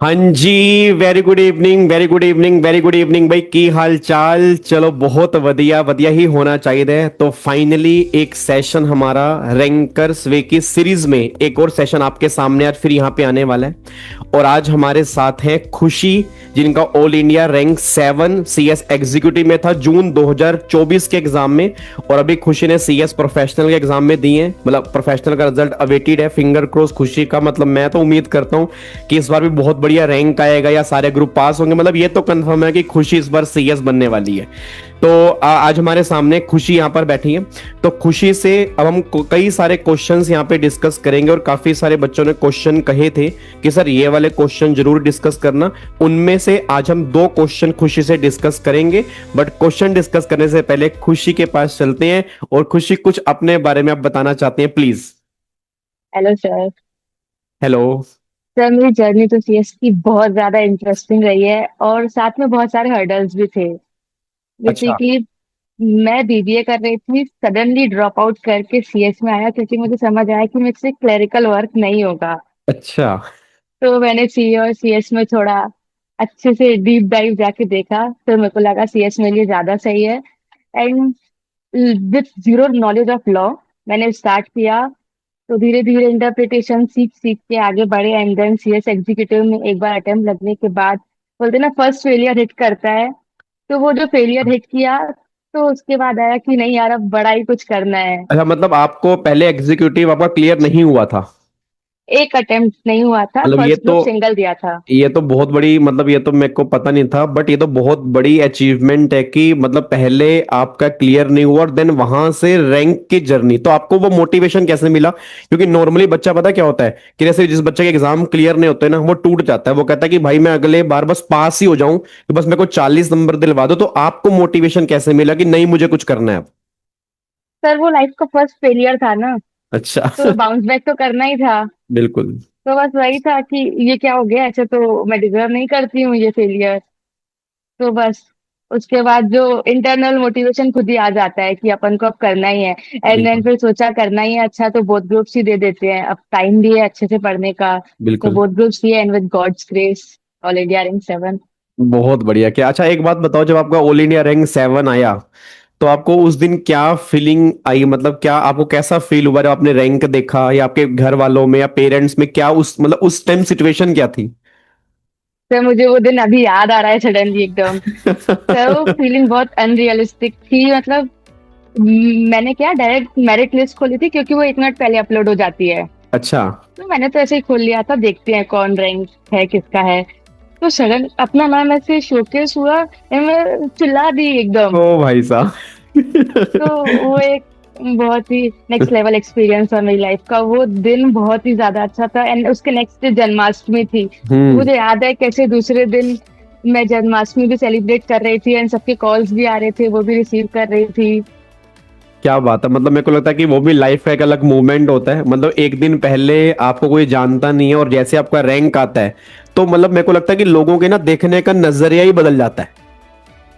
हाँ जी, very good evening, very good evening, very good evening भाई। की हाल चाल? चलो बहुत बढ़िया, बढ़िया ही होना चाहिए। तो फाइनली एक सेशन हमारा रैंकर्स वे की सीरीज में, एक और सेशन आपके सामने आज फिर यहाँ पे आने वाला है। और आज हमारे साथ हैं खुशी, जिनका all India rank 7 CS executive में था जून 2024 के एग्जाम में। और अभी खुशी ने सीएस प्रोफेशनल के एग्जाम में दिए हैं, मतलब प्रोफेशनल का रिजल्ट अवेटेड है। फिंगर क्रॉस खुशी का, मतलब मैं तो उम्मीद करता हूँ कि इस बार भी बहुत बढ़िया रैंक आएगा या सारे ग्रुप पास होंगे। मतलब ये तो कंफर्म है कि खुशी इस बार सीएस बनने वाली है। तो आज हमारे सामने खुशी यहाँ पर बैठी है। तो खुशी से अब हम कई सारे क्वेश्चंस यहाँ पे डिस्कस करेंगे। और काफी सारे बच्चों ने क्वेश्चन कहे थे कि सर ये वाले क्वेश्चन जरूर डिस्कस करना। उनमें से आज हम दो क्वेश्चन खुशी से डिस्कस करेंगे। बट क्वेश्चन डिस्कस करने से पहले खुशी के पास चलते हैं और खुशी कुछ अपने बारे में आप बताना चाहते हैं, please. Hello sir. Hello. Sir मेरी जर्नी तो सीएस की बहुत ज्यादा इंटरेस्टिंग रही है और साथ में बहुत सारे हर्डल्स भी थे। अच्छा। बेसिकली मैं बीबीए कर रही थी, सडनली ड्रॉप आउट करके सीएस में आया क्योंकि मुझे समझ आया कि मुझसे क्लरिकल वर्क नहीं होगा। अच्छा। तो मैंने सीए और सीएस में थोड़ा अच्छे से डीप डाइव जाके देखा, तो मेरे को लगा सीएस मेरे लिए ज्यादा सही है। And with zero knowledge of law मैंने स्टार्ट किया। तो धीरे धीरे इंटरप्रिटेशन सीख सीख के आगे बढ़े एंड देन सीएस एग्जीक्यूटिव में एक बार अटेम्प्ट लगने के बाद बोलते ना फर्स्ट फेलियर हिट करता है। तो वो जो फेलियर हिट किया, तो उसके बाद आया कि नहीं यार अब बड़ा ही कुछ करना है। अच्छा, मतलब आपको पहले एग्जीक्यूटिव आपका क्लियर नहीं हुआ था? एक अटेम्प्ट नहीं हुआ था, मतलब ये फर्स्ट तो ग्रुप सिंगल दिया था। ये तो बहुत बड़ी, मतलब ये तो मेरे को पता नहीं था, बट ये तो बहुत बड़ी अचीवमेंट है कि मतलब पहले आपका क्लियर नहीं हुआ और देन वहां से रैंक की जर्नी। तो आपको वो मोटिवेशन कैसे मिला? क्योंकि नॉर्मली बच्चा, पता क्या होता है कि जैसे जिस बच्चे के एग्जाम क्लियर नहीं होते ना, वो टूट जाता है। वो कहता है कि भाई मैं अगले बार बस पास ही हो जाऊं, तो बस मेरे को 40 नंबर दिलवा दो। तो आपको मोटिवेशन कैसे मिला कि नहीं मुझे कुछ करना है अब? सर वो लाइफ का फर्स्ट फेलियर था ना, अच्छा। तो बाउंस बैक तो करना ही था। बिल्कुल। तो बस वही था कि ये क्या हो गया, ऐसे तो मैं डिजर्व नहीं करती हूँ ये फेलियर। तो बस उसके बाद जो इंटरनल मोटिवेशन खुद ही आ जाता है कि अपन को अब करना ही है। एंड देन बिल्कुल। फिर सोचा करना ही है, अच्छा तो बोथ ग्रुप्स ही दे देते हैं, अब टाइम भी है अच्छे से पढ़ने का। तो बिल्कुल। बोथ ग्रुप्स दिए and with god's grace all India rank 7। बहुत बढ़िया। क्या, अच्छा एक बात बताओ, जब आपका ऑल इंडिया रैंक 7 आया तो आपको उस दिन क्या फीलिंग आई? मतलब क्या आपको, कैसा फील हुआ जब आपने रैंक देखा, या आपके घर वालों में या पेरेंट्स में क्या उस, मतलब उस टाइम सिचुएशन क्या थी? तो मुझे वो दिन अभी याद आ रहा है सडनली एकदम। तो फीलिंग बहुत अनरियलिस्टिक थी, मतलब मैंने क्या डायरेक्ट मेरिट लिस्ट खोली थी क्योंकि वो 1 मिनट पहले अपलोड हो जाती है। अच्छा। तो मैंने तो ऐसे ही खोल लिया था, देखते हैं कौन रैंक है किसका है। तो सडन अपना नाम ऐसे शोकेस हुआ and मैं चिल्ला दी एकदम। ओ भाई साहब। तो वो एक बहुत ही नेक्स्ट लेवल एक्सपीरियंस था मेरी लाइफ का। वो दिन बहुत ही ज्यादा अच्छा था एंड उसके नेक्स्ट डे जन्माष्टमी थी। तो हम्म। मुझे याद है कैसे दूसरे दिन मैं जन्माष्टमी भी सेलिब्रेट कर रही थी एंड सबके कॉल्स भी आ रहे थे, वो भी रिसीव कर रही थी। क्या बात है, मतलब मेरे को लगता है कि वो भी लाइफ का एक अलग मूवमेंट होता है। मतलब एक दिन पहले आपको कोई जानता नहीं है और जैसे आपका रैंक आता है, तो मतलब मेरे को लगता है कि लोगों के ना देखने का नजरिया ही बदल जाता है।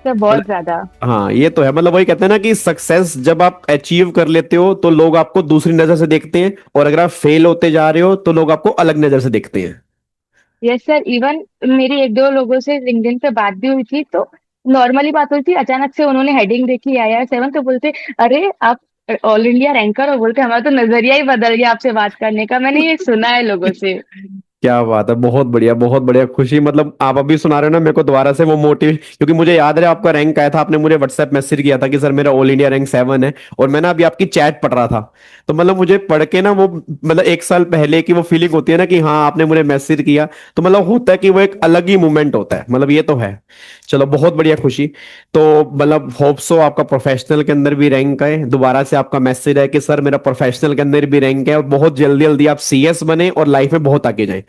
तो बहुत ज्यादा। हाँ ये तो है। मतलब वही कहते हैं ना कि सक्सेस जब आप अचीव कर लेते हो तो लोग आपको दूसरी नजर से देखते हैं, और अगर आप फेल होते जा रहे हो तो लोग आपको अलग नजर से देखते हैं। यस सर, इवन मेरी एक दो लोगों से लिंक्डइन पे बात भी हुई थी, तो नॉर्मली बात हुई थी, अचानक से उन्होंने हेडिंग देखी IR 7, तो बोलते अरे आप ऑल इंडिया रैंकर हो, बोलते हमारा तो नजरिया ही बदल गया आपसे बात करने का, मैंने ये सुना है लोगों से। क्या बात है, बहुत बढ़िया, बहुत बढ़िया खुशी। मतलब आप अभी सुना रहे हो ना मेरे को दोबारा से वो मोटिव, क्योंकि मुझे याद है आपका रैंक आया था, आपने मुझे व्हाट्सएप मैसेज किया था कि सर मेरा ऑल इंडिया रैंक 7 है। और मैं ना अभी आपकी चैट पढ़ रहा था, तो मतलब मुझे पढ़ के ना वो, मतलब एक साल पहले की वो फीलिंग होती है ना कि हाँ आपने मुझे मैसेज किया। तो मतलब होता है कि वो एक अलग ही मूवमेंट होता है, मतलब ये तो है। चलो बहुत बढ़िया खुशी। तो मतलब होप सो आपका प्रोफेशनल के अंदर भी रैंक है, दोबारा से आपका मैसेज है कि सर मेरा प्रोफेशनल के अंदर भी रैंक है, और बहुत जल्दी जल्दी आप सीएस बने और लाइफ में बहुत आगे जाएं।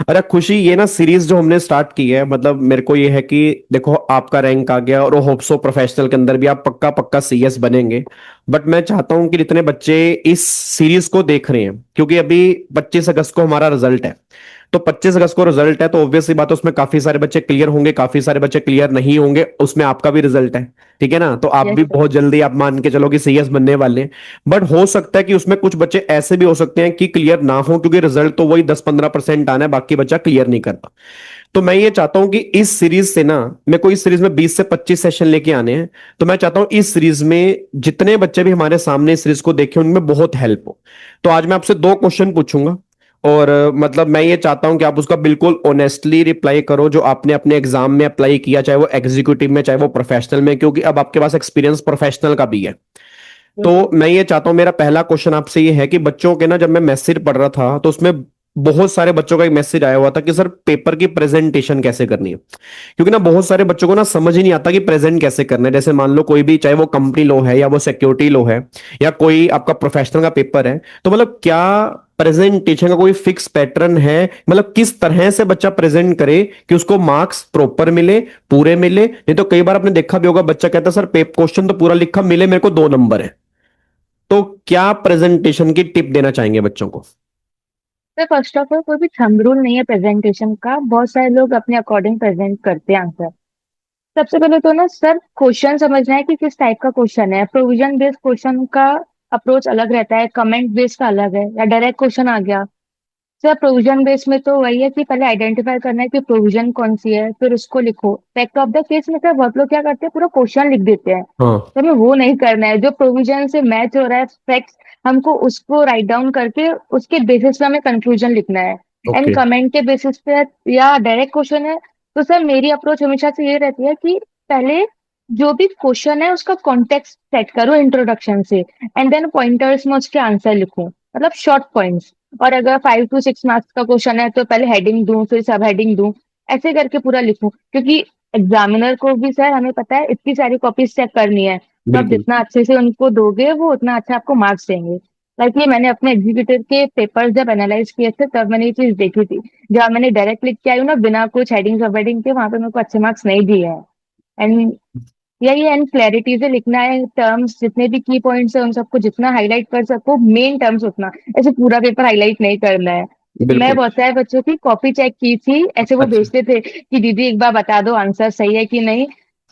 अरे खुशी, ये ना सीरीज जो हमने स्टार्ट की है, मतलब मेरे को ये है कि देखो आपका रैंक आ गया और होप्सो प्रोफेशनल के अंदर भी आप पक्का पक्का सीएस बनेंगे। बट मैं चाहता हूं कि जितने बच्चे इस सीरीज को देख रहे हैं, क्योंकि अभी 25 अगस्त को हमारा रिजल्ट है, तो 25 अगस्त को रिजल्ट है, तो ऑब्वियसली बात है उसमें काफी सारे बच्चे क्लियर होंगे, काफी सारे बच्चे क्लियर नहीं होंगे, उसमें आपका भी रिजल्ट है। ठीक है ना, तो आप यस भी सर। बहुत जल्दी आप मान के चलो कि सीएस बनने वाले हैं। बट हो सकता है कि उसमें कुछ बच्चे ऐसे भी हो सकते हैं कि क्लियर ना हो, क्योंकि रिजल्ट तो वही 10-15% आना है, बाकी बच्चा क्लियर नहीं करता। तो मैं ये चाहता हूं कि इस सीरीज से ना, मैं कोई सीरीज में 20 से 25 सेशन लेके आने हैं। तो मैं चाहता हूं इस सीरीज में जितने बच्चे भी हमारे सामने इस सीरीज को देखें उनमें बहुत हेल्प हो। तो आज मैं आपसे 2 क्वेश्चन पूछूंगा, और मतलब मैं ये चाहता हूं कि आप उसका बिल्कुल ऑनेस्टली रिप्लाई करो, जो आपने अपने एग्जाम में अप्लाई किया, चाहे वो एग्जीक्यूटिव में चाहे वो प्रोफेशनल में, क्योंकि अब आपके पास एक्सपीरियंस प्रोफेशनल का भी है। तो यस सर। मैं ये चाहता हूं, मेरा पहला क्वेश्चन आपसे ये है कि बच्चों के ना, जब मैं मैसेज पढ़ रहा था तो उसमें बहुत सारे बच्चों का एक मैसेज आया हुआ था कि सर पेपर की प्रेजेंटेशन कैसे करनी है। क्योंकि ना बहुत सारे बच्चों को ना समझ ही नहीं आता कि प्रेजेंट कैसे करना है। जैसे मान लो कोई भी, चाहे वो कंपनी लॉ है या वो सिक्योरिटी लॉ है या कोई आपका प्रोफेशनल का पेपर है, तो मतलब क्या प्रेजेंटेशन का कोई फिक्स पैटर्न है, मतलब किस तरह से बच्चा प्रेजेंट करे कि उसको मार्क्स प्रॉपर मिले, पूरे मिले। नहीं तो कई बार आपने देखा भी होगा, बच्चा कहता है सर पेप क्वेश्चन तो पूरा लिखा, मिले मेरे को 2 नंबर है। तो क्या प्रेजेंटेशन की टिप देना चाहेंगे बच्चों को? सर फर्स्ट ऑफ ऑल कोई भी थंब रूल नहीं है प्रेजेंटेशन का, बहुत सारे लोग अपने अकॉर्डिंग प्रेजेंट करते हैं आंसर। सबसे पहले तो ना सर क्वेश्चन समझना है कि किस टाइप का क्वेश्चन है। प्रोविजन बेस्ड क्वेश्चन का अप्रोच अलग रहता है, कमेंट बेस्ड का अलग है, या डायरेक्ट क्वेश्चन आ गया। सर प्रोविजन बेस में तो वही है कि पहले आइडेंटिफाई करना है कि प्रोविजन कौन सी है, फिर उसको लिखो। फैक्ट ऑफ द केस में सर बहुत लोग क्या करते हैं, पूरा क्वेश्चन लिख देते हैं। हाँ। तो हमें वो नहीं करना है, जो प्रोविजन से मैच हो रहा है फैक्ट्स, हमको उसको राइट डाउन करके उसके बेसिस पे हमें कंक्लूजन लिखना है। And okay. कमेंट के बेसिस पे या डायरेक्ट क्वेश्चन है, तो सर मेरी अप्रोच हमेशा से ये रहती है कि पहले जो भी क्वेश्चन है उसका कॉन्टेक्स्ट सेट करो इंट्रोडक्शन से, एंड देन पॉइंटर्स में उसके आंसर लिखो, मतलब शॉर्ट पॉइंट्स। और अगर 5 to 6 मार्क्स का क्वेश्चन है तो पहले हेडिंग दूं फिर सब हेडिंग दूं, ऐसे करके पूरा लिखूं। क्योंकि एग्जामिनर को भी सर हमें पता है इतनी सारी कॉपीज चेक करनी है, तो आप बिल्कुल। जितना अच्छे से उनको दोगे वो उतना अच्छा आपको मार्क्स देंगे। लाइक ये मैंने अपने एग्जीक्यूटिव के पेपर्स जब एनालाइज किए थे तब मैंने ये चीज देखी थी। जब मैंने डायरेक्ट लिख के आई हूँ ना बिना कुछ हेडिंग सब हेडिंग के, वहां पे मेरे को अच्छे मार्क्स नहीं दिए हैं। एंड यही एंड क्लैरिटी से लिखना है, टर्म्स जितने भी की पॉइंट्स है उन सबको जितना हाईलाइट कर सको, मेन टर्म्स उतना, ऐसे पूरा पेपर हाईलाइट नहीं करना है। मैं बिल्कुल। बहुत सारे बच्चों की कॉपी चेक की थी, ऐसे वो अच्छा। भेजते थे कि दीदी एक बार बता दो आंसर सही है कि नहीं।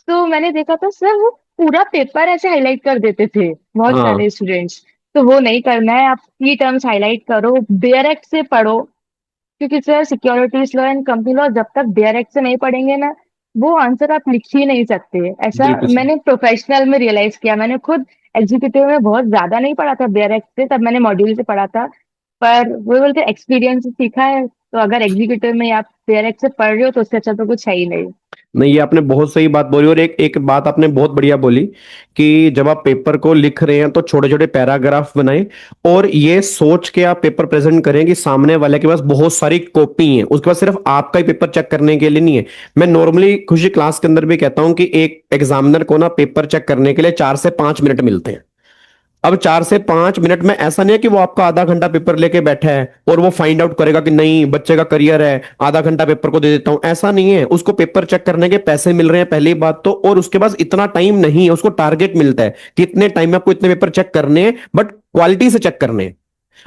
तो मैंने देखा था सर वो पूरा पेपर ऐसे हाईलाइट कर देते थे बहुत हाँ। सारे स्टूडेंट्स। तो वो नहीं करना है, आप की टर्म्स हाईलाइट करो, डायरेक्ट से पढ़ो। क्योंकि sir securities law and company law जब तक डायरेक्ट से नहीं पढ़ेंगे ना, वो आंसर आप लिख ही नहीं सकते। ऐसा बिल्कुल सही। मैंने प्रोफेशनल में रियलाइज किया। मैंने खुद एग्जीक्यूटिव में बहुत ज्यादा नहीं पढ़ा था डायरेक्ट से, तब मैंने मॉड्यूल से पढ़ा था। पर वो बोलते एक्सपीरियंस से सीखा है, तो अगर एग्जीक्यूटिव में आप डायरेक्ट से पढ़ रहे हो तो उससे अच्छा तो कुछ है ही नहीं। नहीं, ये आपने बहुत सही बात बोली, और एक एक बात आपने बहुत बढ़िया बोली कि जब आप पेपर को लिख रहे हैं तो छोटे छोटे पैराग्राफ बनाएं, और ये सोच के आप पेपर प्रेजेंट करें कि सामने वाले के पास बहुत सारी कॉपी है, उसके पास सिर्फ आपका ही पेपर चेक करने के लिए नहीं है। मैं नॉर्मली खुशी क्लास के अंदर भी कहता हूं कि एक एग्जामिनर को ना पेपर चेक करने के लिए 4 से 5 मिनट मिलते हैं। अब 4 से 5 मिनट में ऐसा नहीं है कि वो आपका आधा घंटा पेपर लेके बैठा है और वो फाइंड आउट करेगा कि नहीं बच्चे का करियर है, आधा घंटा पेपर को दे देता हूं। ऐसा नहीं है, उसको पेपर चेक करने के पैसे मिल रहे हैं पहली बात तो, और उसके पास इतना टाइम नहीं है, उसको टारगेट मिलता है कि इतने टाइम में आपको इतने पेपर चेक करने हैं, बट क्वालिटी से चेक करने हैं।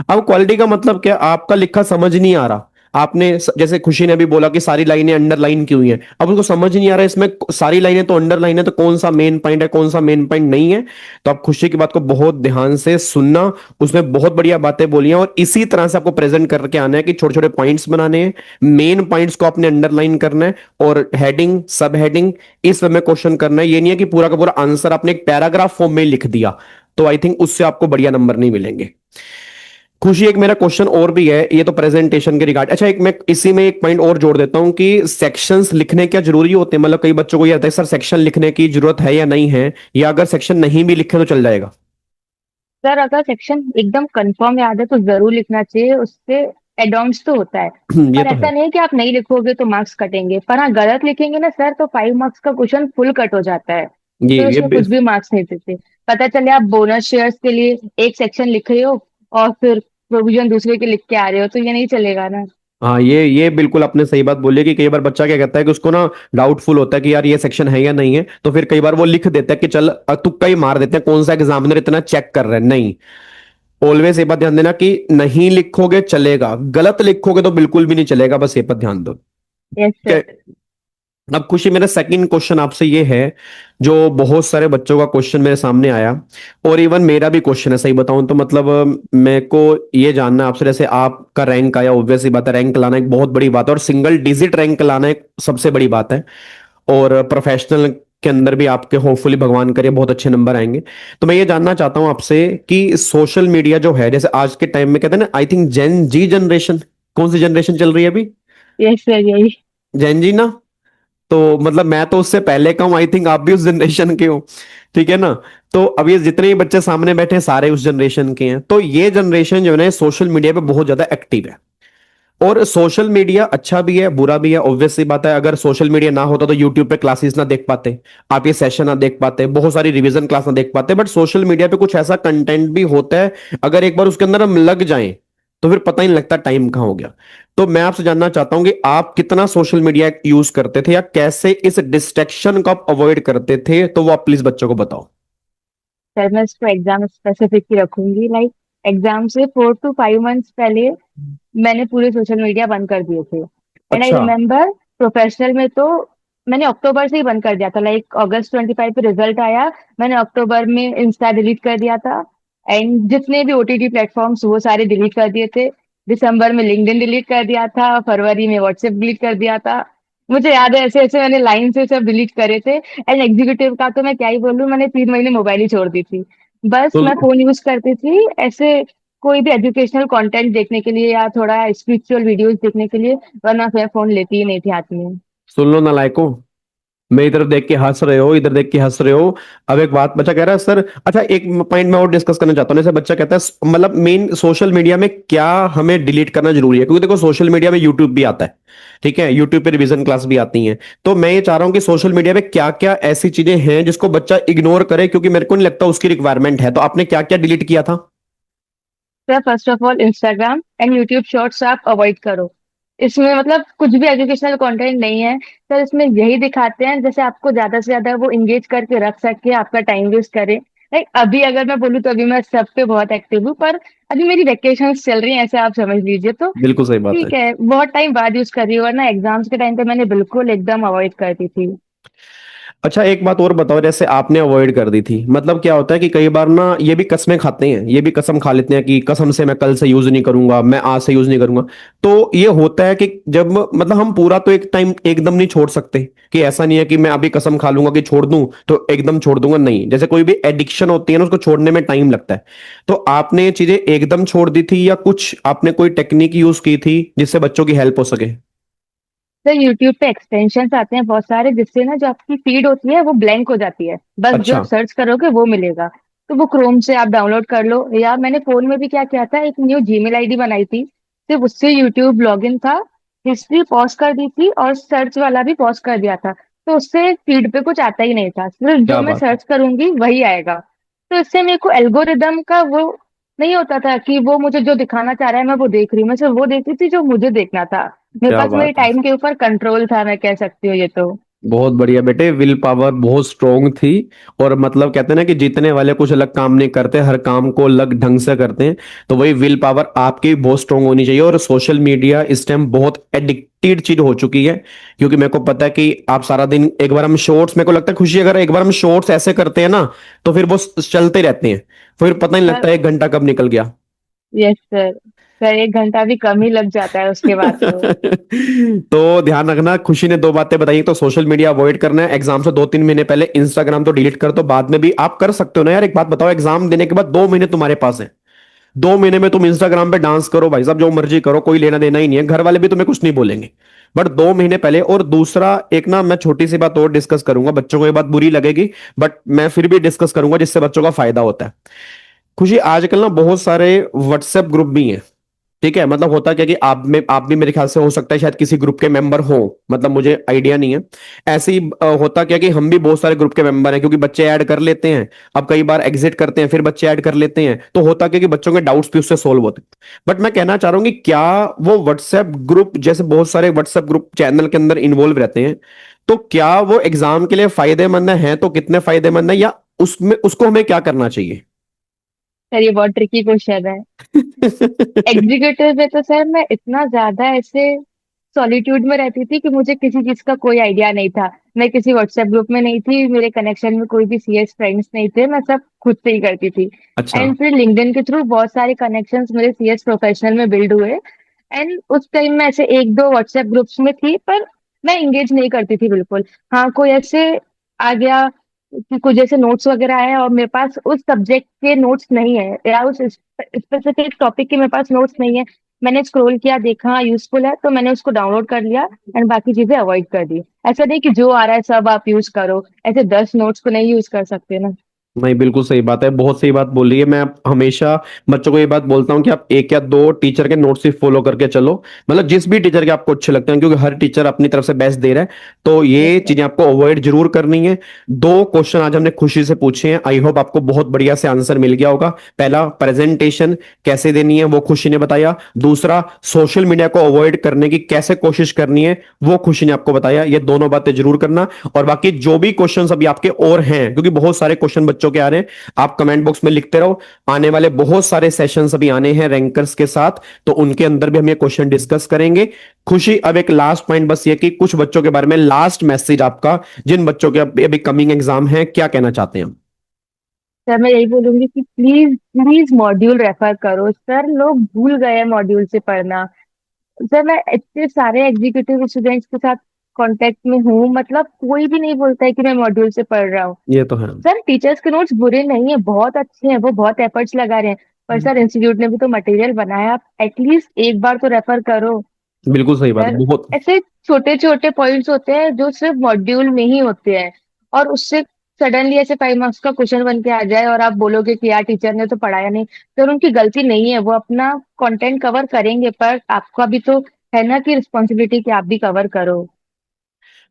अब क्वालिटी का मतलब क्या, आपका लिखा समझ नहीं आ रहा, आपने जैसे खुशी ने भी बोला कि सारी लाइनें अंडरलाइन की हुई हैं, अब उसको समझ नहीं आ रहा है इसमें सारी लाइनें तो अंडरलाइन है, तो कौन सा मेन पॉइंट है कौन सा मेन पॉइंट नहीं है। तो आप खुशी की बात को बहुत ध्यान से सुनना, उसमें बहुत बढ़िया बातें बोली हैं, और इसी तरह से आपको प्रेजेंट करके आना है कि छोटे छोटे पॉइंट्स बनाने हैं, मेन पॉइंट्स को आपने अंडरलाइन करना है, और हेडिंग सब हेडिंग इस वे में क्वेश्चन करना है। ये नहीं है कि पूरा का पूरा आंसर आपने एक पैराग्राफ फॉर्म में लिख दिया, तो आई थिंक उससे आपको बढ़िया नंबर नहीं मिलेंगे। खुशी, एक मेरा क्वेश्चन और भी है, ये तो प्रेजेंटेशन के रिगार्ड। अच्छा, एक मैं इसी में एक पॉइंट और जोड़ देता हूं कि सेक्शंस लिखने क्या जरूरी होते हैं? मतलब कई बच्चों को ये आता है सर सेक्शन लिखने की जरूरत है या नहीं है, या अगर सेक्शन नहीं भी लिखे तो चल जाएगा? सर अगर सेक्शन एकदम कंफर्म याद है तो जरूर लिखना चाहिए, उससे एडॉन्स तो होता है। ये पर तो ऐसा है। नहीं है कि आप नहीं लिखोगे तो मार्क्स कटेंगे, पर हाँ गलत लिखेंगे ना सर तो 5 मार्क्स का क्वेश्चन फुल कट हो जाता है, फिर ये उसमें कुछ भी मार्क्स नहीं देते। पता चले आप बोनस शेयर्स के लिए एक सेक्शन लिख रहे हो और फिर प्रोविजन दूसरे के लिख के आ रहे हो, तो ये नहीं चलेगा ना। हाँ, ये बिल्कुल आपने सही बात बोली कि कई बार बच्चा क्या कहता है कि उसको ना डाउटफुल होता है कि यार ये सेक्शन है या नहीं है, तो फिर कई बार वो लिख देता है कि चल तुक्का ही मार देते हैं, कौन सा एग्जामिनर इतना चेक कर रहा है। नहीं, ऑलवेज ये बात ध्यान देना कि नहीं लिखोगे चलेगा, गलत लिखोगे तो बिल्कुल भी नहीं चलेगा, बस ये पर ध्यान दो। Yes sir. ठीक है। अब खुशी, मेरा सेकंड क्वेश्चन आपसे ये है, जो बहुत सारे बच्चों का क्वेश्चन मेरे सामने आया, और इवन मेरा भी क्वेश्चन है, सही बताऊं तो मतलब मेरे को ये जानना है आपसे, जैसे आपका रैंक आया, ऑब्वियस सी बात है, रैंक लाना एक बहुत बड़ी बात है, और सिंगल डिजिट रैंक लाना एक सबसे बड़ी बात है, और प्रोफेशनल के अंदर भी आपके होपफुली भगवान करे बहुत अच्छे नंबर आएंगे। तो मैं ये जानना चाहता हूं आपसे कि सोशल मीडिया जो है, जैसे आज के टाइम में कहते हैं ना, I think gen ji generation, कौन सी जनरेशन चल रही है अभी? यस सर, यही। जेन जी ना? तो मतलब मैं तो उससे पहले का हूं, आई थिंक आप भी उस जनरेशन के हो, ठीक है ना? तो अब ये जितने भी बच्चे सामने बैठे हैं सारे उस जनरेशन के हैं, तो ये जनरेशन जो है ना सोशल मीडिया पे बहुत ज्यादा एक्टिव है। और सोशल मीडिया अच्छा भी है बुरा भी है, ऑब्वियस सी बात है, अगर सोशल मीडिया ना होता तो यूट्यूब पे क्लासेस ना देख पाते, आप ये सेशन ना देख पाते, बहुत सारी रिवीजन क्लास ना देख पाते, बट सोशल मीडिया पे कुछ ऐसा कंटेंट भी होता है, अगर एक बार उसके अंदर हम लग जाएं तो फिर पता ही नहीं लगता टाइम कहाँ हो गया। तो मैं आपसे जानना चाहता हूं कि आप कितना सोशल मीडिया यूज करते थे, या कैसे इस डिस्ट्रैक्शन को आप अवॉइड करते थे, तो वो आप प्लीज बच्चों को बताओ। सर मैं इसको एग्जाम स्पेसिफिक ही रखूंगी। लाइक एग्जाम से 4 to 5 months पहले मैंने पूरे सोशल मीडिया बंद कर दिए थे। एंड आई अच्छा। रिमेम्बर प्रोफेशनल में तो मैंने अक्टूबर से ही बंद कर दिया था। लाइक अगस्त 25 पे रिजल्ट आया, मैंने अक्टूबर में इंस्टा डिलीट कर दिया था। एंड जितने भी ओटीटी प्लेटफॉर्म्स वो सारे डिलीट कर दिए थे। दिसंबर में लिंक्डइन डिलीट कर दिया था, फरवरी में व्हाट्सएप डिलीट कर दिया था। मुझे याद है ऐसे ऐसे मैंने लाइन से सब डिलीट करे थे। एंड एग्जीक्यूटिव का तो मैं क्या ही बोलूं, मैंने 3 महीने मोबाइल ही छोड़ दी थी। बस तो मैं फोन यूज करती थी ऐसे कोई भी एजुकेशनल कंटेंट देखने के लिए या थोड़ा स्पिरिचुअल वीडियोस देखने के लिए, वरना फिर फोन लेती ही नहीं थी हाथ में। सुन लो नालायको, मैं इधर देख के हंस रहे हो, इधर देख के हंस रहे हो। अब एक बात, बच्चा कह रहा है सर, अच्छा एक पॉइंट मैं और डिस्कस करना चाहता हूँ, जैसे बच्चा कहता है मतलब मेन सोशल मीडिया में क्या हमें डिलीट करना जरूरी है, क्योंकि देखो सोशल मीडिया में यूट्यूब भी आता है, ठीक है, यूट्यूब पे रिवीजन क्लास भी आती हैं, तो मैं ये चाह रहा हूँ कि सोशल मीडिया में क्या क्या ऐसी चीजें हैं जिसको बच्चा इग्नोर करे, क्योंकि मेरे को नहीं लगता उसकी रिक्वायरमेंट है, तो आपने क्या क्या डिलीट किया था? Sir first of all Instagram and YouTube shorts आप अवॉइड करो। इसमें मतलब कुछ भी एजुकेशनल कंटेंट नहीं है सर। इसमें यही दिखाते हैं जैसे आपको ज्यादा से ज्यादा वो इंगेज करके रख सके, आपका टाइम वेस्ट करे। लाइक अभी अगर मैं बोलूँ तो अभी मैं सब पे बहुत एक्टिव हूँ, पर अभी मेरी वेकेशंस चल रही हैं ऐसे आप समझ लीजिए। तो बिल्कुल सही बात है। ठीक है, बहुत टाइम बाद यूज कर रही हूँ, वरना एग्जाम्स के टाइम पे मैंने बिल्कुल एकदम अवॉइड कर दी थी। अच्छा एक बात और बताओ, जैसे आपने अवॉइड कर दी थी, मतलब क्या होता है कि कई बार ना ये भी कस्में खाते हैं, ये भी कसम खा लेते हैं कि कसम से मैं कल से यूज नहीं करूंगा, मैं आज से यूज नहीं करूंगा। तो ये होता है कि जब मतलब हम पूरा तो एक टाइम एकदम नहीं छोड़ सकते, कि ऐसा नहीं है कि मैं अभी कसम खा लूंगा कि छोड़ दूं तो एकदम छोड़ दूंगा, नहीं, जैसे कोई भी एडिक्शन होती है ना उसको छोड़ने में टाइम लगता है। तो आपने ये चीजें एकदम छोड़ दी थी, या कुछ आपने कोई टेक्निक यूज की थी जिससे बच्चों की हेल्प हो सके? सर यूट्यूब पे एक्सटेंशन आते हैं बहुत सारे, जिससे ना जो आपकी फीड होती है वो ब्लैंक हो जाती है, बस जो अच्छा। आप सर्च करोगे वो मिलेगा। तो वो क्रोम से आप डाउनलोड कर लो, या मैंने फोन में भी क्या किया था, एक न्यू जीमेल आईडी बनाई थी, सिर्फ उससे यूट्यूब लॉगिन था, हिस्ट्री पॉज कर दी थी और सर्च वाला भी पॉज कर दिया था। तो उससे फीड पे कुछ आता ही नहीं था, सिर्फ जो क्या मैं बात है। सर्च करूंगी वही आएगा। तो इससे मेरे को एल्गोरिदम का वो नहीं होता था कि वो मुझे जो दिखाना चाह रहा है मैं वो देख रही हूँ। मैं सिर्फ वो देख रही थी जो मुझे देखना था। मेरे क्या पास मेरे बात है। टाइम के ऊपर कंट्रोल था, मैं कह सकती हूँ ये तो। बहुत बढ़िया बेटे, विल पावर बहुत स्ट्रोंग थी। और मतलब कहते हैं ना कि जीतने वाले कुछ अलग काम नहीं करते, हर काम को अलग ढंग से करते हैं। तो वही विल पावर आपकी भी बहुत स्ट्रोंग होनी चाहिए। और सोशल मीडिया इस टाइम बहुत एडिक्टेड चीज हो चुकी है, क्योंकि मेरे को पता है कि आप सारा दिन, एक बार हम शॉर्ट्स, मेरे को लगता है खुशी, अगर एक बार हम शॉर्ट्स ऐसे करते हैं ना तो फिर वो चलते रहते हैं, फिर पता नहीं सर लगता 1 घंटा कब निकल गया। Yes sir. सर 1 घंटा भी कम ही लग जाता है उसके बाद तो। तो ध्यान रखना, खुशी ने 2 बातें बताई, तो सोशल मीडिया अवॉइड करना है, एग्जाम से 2-3 महीने पहले इंस्टाग्राम तो डिलीट कर दो, बाद में भी आप कर सकते हो ना यार। एक बात बताओ, एग्जाम देने के बाद 2 महीने तुम्हारे पास है, 2 महीने में तुम इंस्टाग्राम पे डांस करो भाई साहब, जो मर्जी करो, कोई लेना देना ही नहीं है, घर वाले भी तुम्हें कुछ नहीं बोलेंगे, बट 2 महीने पहले। और दूसरा एक ना, मैं छोटी सी बात और डिस्कस करूंगा, बच्चों को ये बात बुरी लगेगी, बट मैं फिर भी डिस्कस करूंगा जिससे बच्चों का फायदा होता है। खुशी, आजकल ना बहुत सारे व्हाट्सएप ग्रुप भी हैं, ठीक है, मतलब होता क्या कि आप भी मेरे ख्याल से हो सकता है शायद किसी ग्रुप के मेंबर हो, मतलब मुझे आइडिया नहीं है। ऐसे ही होता क्या कि हम भी बहुत सारे ग्रुप के मेंबर हैं, क्योंकि बच्चे ऐड कर लेते हैं, अब कई बार एग्जिट करते हैं, फिर बच्चे ऐड कर लेते हैं, तो होता क्या कि बच्चों के डाउट्स भी उससे सोल्व होते हैं। बट मैं कहना चाह रहा हूँ कि क्या वो व्हाट्सएप ग्रुप, जैसे बहुत सारे व्हाट्सएप ग्रुप चैनल के अंदर इन्वॉल्व रहते हैं, तो क्या वो एग्जाम के लिए फायदेमंद है तो कितने फायदेमंद है, या उसमें उसको हमें क्या करना चाहिए? सर ये बहुत ट्रिकी क्वेश्चन है। एग्जीक्यूटिव में तो सर मैं इतना ज्यादा ऐसे सॉलिट्यूड में रहती थी कि मुझे किसी चीज का कोई आइडिया नहीं था। मैं किसी व्हाट्सएप ग्रुप में नहीं थी, मेरे कनेक्शन में कोई भी सीएस फ्रेंड्स नहीं थे, मैं सब खुद से ही करती थी। अच्छा। एंड फिर लिंक्डइन के थ्रू बहुत सारे कनेक्शंस मेरे सीएस प्रोफेशनल में बिल्ड हुए। एंड उस टाइम मैं ऐसे एक दो व्हाट्सएप ग्रुप्स में थी, पर मैं इंगेज नहीं करती थी बिल्कुल। हाँ, कोई ऐसे आ गया कि कुछ जैसे नोट्स वगैरह है और मेरे पास उस सब्जेक्ट के नोट्स नहीं है, या उस स्पेसिफिक टॉपिक के मेरे पास नोट्स नहीं है, मैंने स्क्रॉल किया, देखा यूजफुल है तो मैंने उसको डाउनलोड कर लिया एंड बाकी चीजें अवॉइड कर दी। ऐसा नहीं कि जो आ रहा है सब आप यूज करो, ऐसे 10 नोट्स को नहीं यूज कर सकते ना। नहीं, बिल्कुल सही बात है, बहुत सही बात बोल रही है। मैं हमेशा बच्चों को ये बात बोलता हूँ कि आप एक या दो टीचर के नोट्स ही फॉलो करके चलो, मतलब जिस भी टीचर के आपको अच्छे लगते हैं, क्योंकि हर टीचर अपनी तरफ से बेस्ट दे रहा है। तो यस ये सर। चीजें आपको अवॉइड जरूर करनी है। दो क्वेश्चन आज हमने खुशी से पूछे हैं, आई होप आपको बहुत बढ़िया से आंसर मिल गया होगा। पहला, प्रेजेंटेशन कैसे देनी है वो खुशी ने बताया। दूसरा, सोशल मीडिया को अवॉइड करने की कैसे कोशिश करनी है वो खुशी ने आपको बताया। ये दोनों बातें जरूर करना। और बाकी जो भी क्वेश्चन अभी आपके और हैं, क्योंकि बहुत सारे क्वेश्चन बच्चों के आ रहे हैं, आप कमेंट बॉक्स में लिखते रहो। आने वाले बहुत सारे सेशंस अभी आने हैं रैंकर्स के साथ, तो उनके अंदर भी हम ये क्वेश्चन डिस्कस करेंगे। खुशी, अब एक लास्ट पॉइंट बस ये कि कुछ बच्चों के बारे में लास्ट मैसेज आपका, जिन बच्चों के अभी कमिंग एग्जाम है, क्या कहना चाहते हैं हम? सर मैं यही बोलूंगी कि प्लीज प्लीज मॉड्यूल रेफर करो सर, लोग भूल गए हैं मॉड्यूल से पढ़ना। सर मैं इतने सारे एग्जीक्यूटिव स्टूडेंट्स के साथ कांटेक्ट में हूँ, मतलब कोई भी नहीं बोलता है कि मैं मॉड्यूल से पढ़ रहा हूँ। ये तो है। सर टीचर्स के नोट्स बुरे नहीं है, बहुत अच्छे हैं, वो बहुत एफर्ट्स लगा रहे हैं, पर सर इंस्टीट्यूट ने भी तो मटेरियल बनाया, आप एटलीस्ट एक बार तो रेफर करो। बिल्कुल सही बात है, सर बहुत। ऐसे छोटे छोटे पॉइंट्स होते हैं जो सिर्फ मॉड्यूल में ही होते हैं, और उससे सडनली ऐसे 5 मार्क्स का क्वेश्चन बन के आ जाए और आप बोलोगे कि यार टीचर ने तो पढ़ाया नहीं। तो उनकी गलती नहीं है, वो अपना कंटेंट कवर करेंगे, पर आपका भी तो है ना कि रिस्पॉन्सिबिलिटी कि आप भी कवर करो।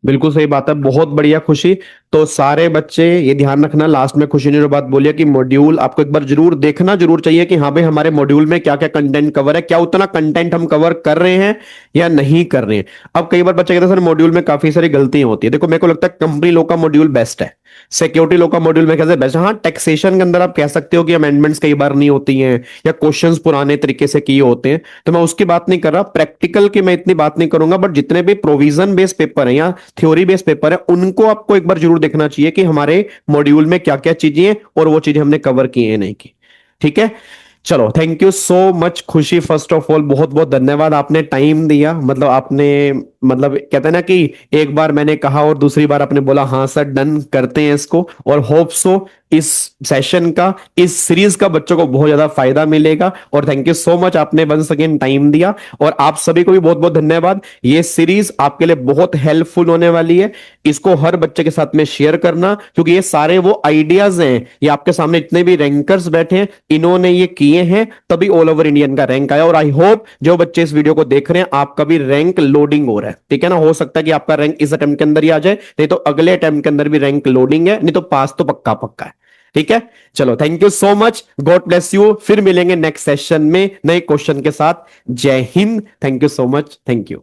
बिल्कुल सही बात है, बहुत बढ़िया खुशी। तो सारे बच्चे ये ध्यान रखना, लास्ट में खुशी ने जो बात बोली है कि मॉड्यूल आपको एक बार जरूर देखना जरूर चाहिए कि हाँ भाई हमारे मॉड्यूल में क्या क्या कंटेंट कवर है, क्या उतना कंटेंट हम कवर कर रहे हैं या नहीं कर रहे हैं। अब कई बार बच्चे कहते हैं सर मॉड्यूल में काफी सारी गलतियां होती है। देखो मेरे को लगता है कंपनी लॉ का मॉड्यूल बेस्ट है, सिक्योरिटी लॉ का मॉड्यूल में कैसे बेस्ट है। हाँ, टैक्सेशन के अंदर आप कह सकते हो कि अमेंडमेंट्स कई बार नहीं होती हैं या क्वेश्चंस पुराने तरीके से किए होते हैं, तो मैं उसकी बात नहीं कर रहा। प्रैक्टिकल की मैं इतनी बात नहीं करूंगा, बट जितने भी प्रोविजन बेस्ड पेपर है या थ्योरी बेस्ड पेपर है, उनको आपको एक बार जरूर देखना चाहिए कि हमारे मॉड्यूल में क्या क्या चीजें हैं और वो चीजें हमने कवर की है नहीं की। ठीक है, चलो, थैंक यू सो मच खुशी। फर्स्ट ऑफ ऑल बहुत बहुत धन्यवाद, आपने टाइम दिया। मतलब आपने, मतलब कहते हैं ना कि एक बार मैंने कहा और दूसरी बार आपने बोला हाँ सर डन करते हैं इसको। और होप सो इस सेशन का, इस सीरीज का बच्चों को बहुत ज्यादा फायदा मिलेगा। और थैंक यू सो मच, आपने वंस अगेन टाइम दिया। और आप सभी को भी बहुत बहुत धन्यवाद। ये सीरीज आपके लिए बहुत हेल्पफुल होने वाली है। इसको हर बच्चे के साथ में शेयर करना, क्योंकि ये सारे वो आइडियाज हैं, ये आपके सामने जितने भी रैंकर्स बैठे हैं इन्होंने ये किए हैं, तभी ऑल ओवर इंडियन का रैंक आया। और आई होप जो बच्चे इस वीडियो को देख रहे हैं आपका भी रैंक लोडिंग हो रहा है। ठीक है ना, हो सकता है कि आपका रैंक इस अटेम्प्ट के अंदर ही आ जाए, नहीं तो अगले अटेम्प्ट के अंदर भी रैंक लोडिंग है, नहीं तो पास तो पक्का पक्का है। ठीक है, चलो, thank you so much, God bless you. फिर मिलेंगे नेक्स्ट सेशन में नए क्वेश्चन के साथ। जय Hind, thank you so much, thank you.